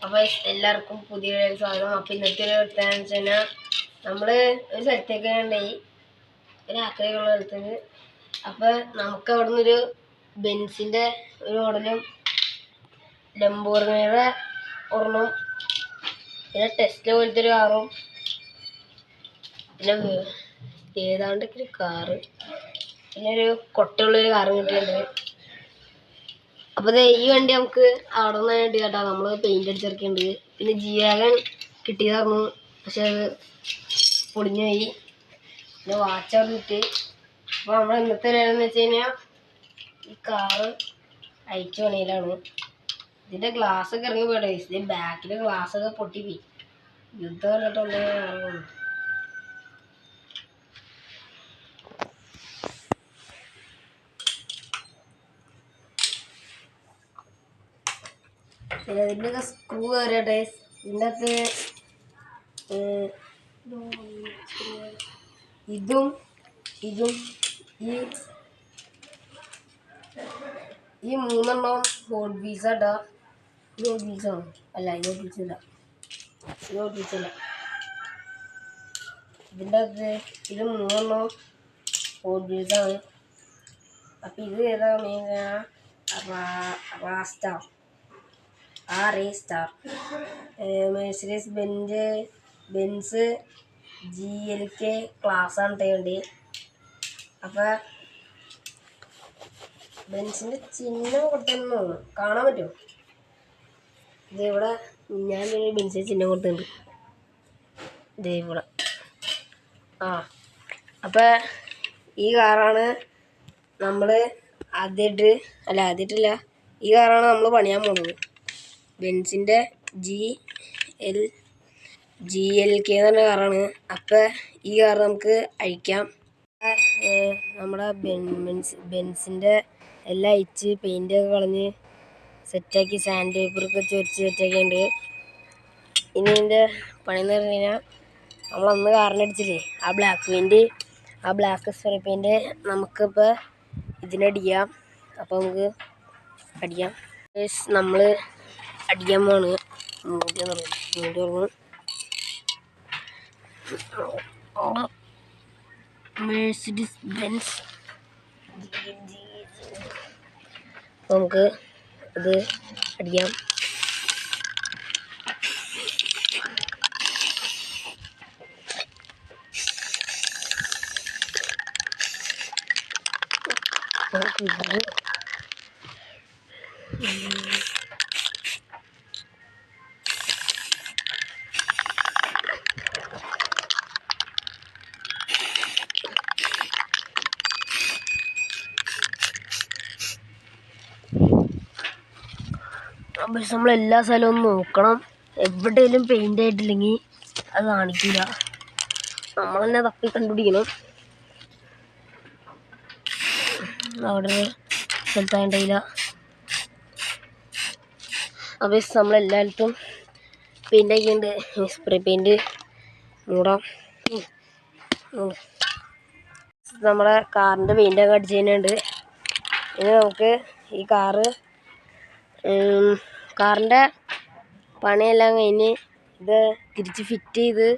അപ്പോൾ എല്ലാവർക്കും പുതിയ സ്വാഗതം. അപ്പോൾ ഇന്നത്തെ ഒരു എന്താണെന്ന് വെച്ച് കഴിഞ്ഞാൽ നമ്മൾ ഒരു സ്ഥലത്തേക്ക് ഉണ്ടായി ഒരു യാത്രയുള്ള സ്ഥലത്തേക്ക്. അപ്പോൾ നമുക്ക് അവിടെ നിന്നൊരു ബെൻസിൻ്റെ ഒരു മോഡലും ലംബോർഗിനിയുടെ ഒരെണ്ണം, പിന്നെ ടെസ്ല പോലത്തെ ഒരു കാറും, പിന്നെ ഏതാണ്ടൊക്കെ ഒരു കാറ്, പിന്നെ ഒരു കൊട്ടയുള്ളൊരു കാറും കിട്ടിയിട്ടുണ്ട്. അപ്പോൾ ഈ വണ്ടി നമുക്ക് അവിടെ നിന്ന് കിട്ടി കേട്ടോ. നമ്മൾ പെയിൻ്റ് അടിച്ചിറക്കിയിട്ടുണ്ട്. പിന്നെ ജീവൻ കിട്ടിയതായിരുന്നു, പക്ഷെ അത് പൊളിഞ്ഞു പോയി. പിന്നെ വാച്ച് അവിടെ കിട്ടി. അപ്പോൾ നമ്മൾ ഇന്നത്തെ പരിപാടി വെച്ച് കഴിഞ്ഞാൽ ഈ കാറ് അയച്ചു പണിയിലാണ്. ഇതിൻ്റെ ഗ്ലാസ്സൊക്കെ ഇറങ്ങി പോയിട്ടോ. ഇതിൻ്റെ ബാക്കിലെ ഗ്ലാസ്സൊക്കെ പൊട്ടിപ്പോയി. യുദ്ധം കണ്ടിട്ടുണ്ടെങ്കിൽ പിന്നെ ഇതിൻ്റെയൊക്കെ സ്ക്രൂ കയറിയട്ടെ. ഇതിൻ്റെ അകത്ത് ഇതും ഈ മൂന്നെണ്ണം ഹോട്ട് വീൽസാട്ടാ. ഇത് ഹോട്ട് വീൽസാണോ? അല്ല, ഇത് ഹോട്ട് വീൽസില്ല. ഇതിൻ്റെ അകത്ത് ഇത് മൂന്നെണ്ണം ഹോട്ട് വീൽസാണ്. അപ്പം ഇത് ഏതാണെന്ന് പറഞ്ഞാൽ റാസ്റ്റാർ, മെഴ്സിഡീസ് ബെൻസ് GLK ക്ലാസ്സാണ് വേണ്ടി. അപ്പം ബെൻസിൻ്റെ ചിഹ്നം കൊടുത്തെന്ന് തോന്നുന്നു, കാണാൻ പറ്റുമോ? ഇത് ഇവിടെ ഞാൻ ബെൻസിൻ്റെ ചിഹ്നം കൊടുത്തിട്ടുണ്ട്. ഇത് ഇവിടെ അപ്പം ഈ കാറാണ് നമ്മൾ ആദ്യമായിട്ടില്ല, ഈ കാറാണ് നമ്മൾ പണിയാൻ പോകുന്നത്. ബെൻസിൻ്റെ GLK എന്ന് പറഞ്ഞ കാറാണ്. അപ്പം ഈ കാർ നമുക്ക് അഴിക്കാം. നമ്മുടെ ബെൻസിൻ്റെ എല്ലാം അഴിച്ച് പെയിൻ്റൊക്കെ കളഞ്ഞ് സെറ്റാക്കി, സാൻഡ് പേപ്പറൊക്കെ വെച്ച് സെറ്റാക്കിയിട്ടുണ്ട്. ഇനി ഇതിൻ്റെ പണിയെന്ന് പറഞ്ഞു കഴിഞ്ഞാൽ നമ്മളന്ന് കാറിനടിച്ചില്ലേ ആ ബ്ലാക്ക് സ്പ്രേ പെയിൻറ്റ് നമുക്കിപ്പോൾ ഇതിനടിക്കാം. അപ്പോൾ നമുക്ക് അടിക്കാം. നമ്മൾ അടിക്കാൻ പോവാണ്. മെഴ്സിഡീസ് ബെൻസ് നമുക്ക് ഇത് അടിക്കാം. പക്ഷെ നമ്മളെല്ലാ സ്ഥലവും നോക്കണം. എവിടെയെങ്കിലും പെയിൻ്റ് ആയിട്ടില്ലെങ്കിൽ അത് കാണിക്കില്ല. നമ്മൾ തന്നെ തപ്പി കണ്ടുപിടിക്കണം. അവിടെ സ്ഥലത്തായിട്ടില്ല. അപ്പോൾ നമ്മളെല്ലായിടത്തും പെയിൻ്റ് ആക്കിയിട്ടുണ്ട്. സ്പ്രേ പെയിൻറ്റ് മൂടാം. നമ്മുടെ കാറിൻ്റെ പെയിൻ്റൊക്കെ അടിച്ച് തന്നെയുണ്ട്. ഇനി നമുക്ക് ഈ കാറിൻ്റെ പണിയെല്ലാം കഴിഞ്ഞ് ഇത് തിരിച്ച് ഫിറ്റ് ചെയ്ത്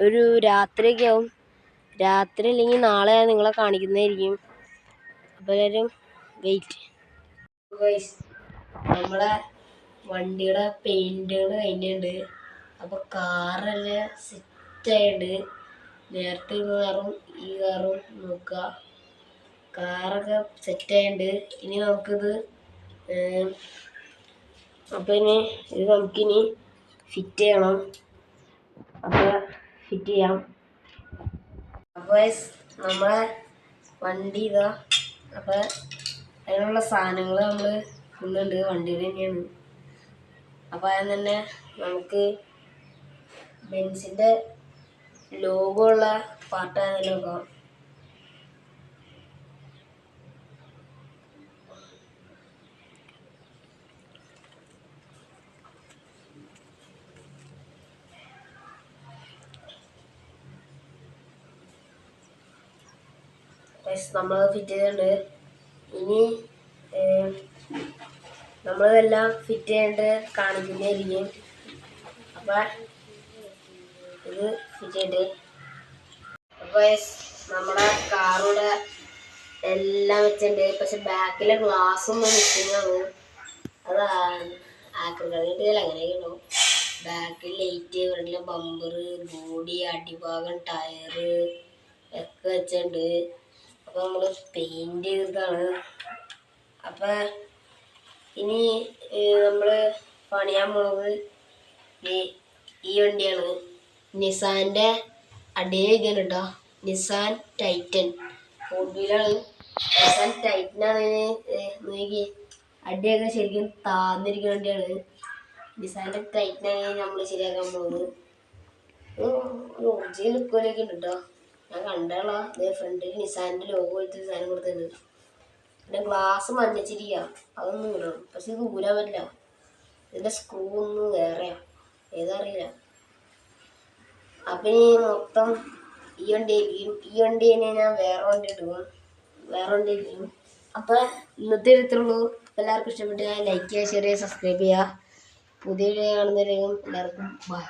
ഒരു രാത്രിയൊക്കെ ആവും. രാത്രി അല്ലെങ്കിൽ നാളെ നിങ്ങളെ കാണിക്കുന്നതായിരിക്കും. അപ്പോൾ എല്ലാവരും വെയിറ്റ്. നമ്മളെ വണ്ടിയുടെ പെയിൻറ്റുകൾ കഴിഞ്ഞിട്ടുണ്ട്. അപ്പോൾ കാറെല്ലാം സെറ്റായിട്ടുണ്ട്. നേരത്തെ ഈ കാറും നോക്കുക, കാറൊക്കെ സെറ്റായിട്ടുണ്ട്. ഇനി നമുക്കിത് അപ്പോൾ ഇത് നമുക്കിനി ഫിറ്റ് ചെയ്യണം. അപ്പോൾ ഫിറ്റ് ചെയ്യാം. അപ്പോൾ നമ്മളെ വണ്ടി ഇതാ. അപ്പോൾ അതിനുള്ള സാധനങ്ങൾ നമ്മൾ ഫുള്ളുണ്ട്, വണ്ടിയിൽ തന്നെയാണ്. അപ്പോൾ അതിന് തന്നെ നമുക്ക് ബെൻസിൻ്റെ ലോഗോ ഉള്ള പാർട്ടാണ് നോക്കാം. നമ്മൾ ഫിറ്റ് ചെയ്തിട്ടുണ്ട്. ഇനി നമ്മളിതെല്ലാം ഫിറ്റ് ചെയ്തിട്ട് കാണിക്കുന്നതായിരിക്കും. അപ്പൊ ഇത് ഫിറ്റ് ചെയ്തിട്ട് അപ്പൊ നമ്മുടെ കാറുടെ എല്ലാം വെച്ചിട്ടുണ്ട്. പക്ഷെ ബാക്കിലെ ഗ്ലാസ് ഒന്നും മിസ്സിംഗ് ആണ്. അത് ആക്രിക്കടയിൽ അങ്ങനെയാണോ. ബാക്കിൽ ലൈറ്റ്, ഫ്രണ്ടിലെ ബമ്പർ, ബോഡി, അടിഭാഗം, ടയറ് ഒക്കെ വെച്ചിട്ടുണ്ട്. അപ്പൊ നമ്മള് പെയിന്റ് ചെയ്തതാണ്. അപ്പൊ ഇനി നമ്മള് പണിയാൻ പോകുന്നത് ഈ വണ്ടിയാണ്. നിസാന്റെ അടിയിൽ എഴുതിയാണ് കേട്ടോ, നിസാൻ ടൈറ്റൻ 4 വീലാണ്. നിസാൻ ടൈറ്റനാണ്. നോക്കി അടിയൊക്കെ ശരിക്കും താന്നിരിക്കുന്ന വണ്ടിയാണ്. നിസാന്റെ ടൈറ്റനാണ് നമ്മൾ ശരിയാക്കാൻ പോകുന്നത്. ഒറിജിനൽ ലുക്കിലൊക്കെ ഉണ്ട് കേട്ടോ. ഞാൻ കണ്ടോളാ. ഫ്രണ്ടിൽ നിസാന്റെ ലോഗോ വെച്ച് സാധനം കൊടുത്തിട്ടുണ്ട്. പിന്നെ ഗ്ലാസ് മഞ്ഞച്ചിരിക്കുക, അതൊന്നും ഇടണം. പക്ഷെ ഇത് ഊരാൻ പറ്റില്ല. ഇതിന്റെ സ്ക്രൂ ഒന്നും വേറെയാ, ഏതറിയില്ല. അപ്പൊ ഈ മൊത്തം ഈ വണ്ടി ആയിരിക്കും. ഈ വണ്ടി തന്നെ ഞാൻ വേറെ വണ്ടി ആയിരിക്കും. അപ്പൊ ഇന്നത്തെ എടുത്തുള്ളൂ. എല്ലാവർക്കും ഇഷ്ടപ്പെട്ട് ലൈക്ക് ചെയ്യുക, ഷെയർ ചെയ്യുക, സബ്സ്ക്രൈബ് ചെയ്യുക. പുതിയ വീഡിയോ കാണുന്നവരെയും എല്ലാവർക്കും ബൈ.